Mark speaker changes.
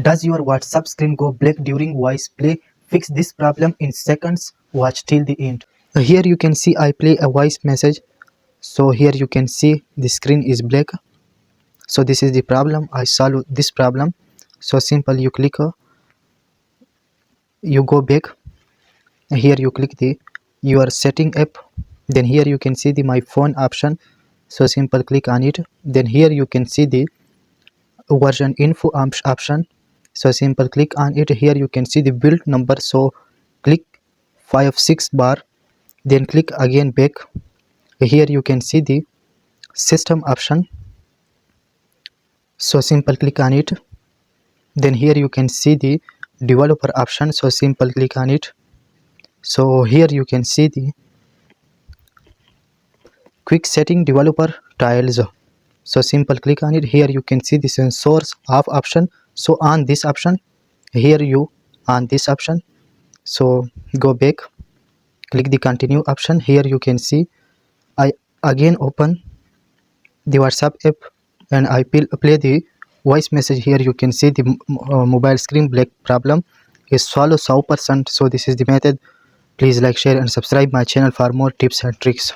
Speaker 1: Does your WhatsApp screen go black during voice play? Fix this problem in seconds. Watch till the end. Here you can see I play a voice message. So here you can see the screen is black. So this is the problem. I solve this problem. So simple, you click, you go back. Here you click the your setting app. Then here you can see the my phone option. So simple, click on it. Then here you can see the version info option. So simple, click on it. Here you can see the build number. So click 56 bar. Then click again back. Here you can see the system option. So simple, click on it. Then here you can see the developer option. So simple, click on it. So here you can see the quick setting developer tiles. So simple, click on it. Here you can see the sensors off option. So on this option, here you on this option. So go back, click the continue option. Here you can see I again open the WhatsApp app and I play the voice message. Here you can see the mobile screen black problem is solved 100%. So this is the method. Please like, share and subscribe my channel for more tips and tricks.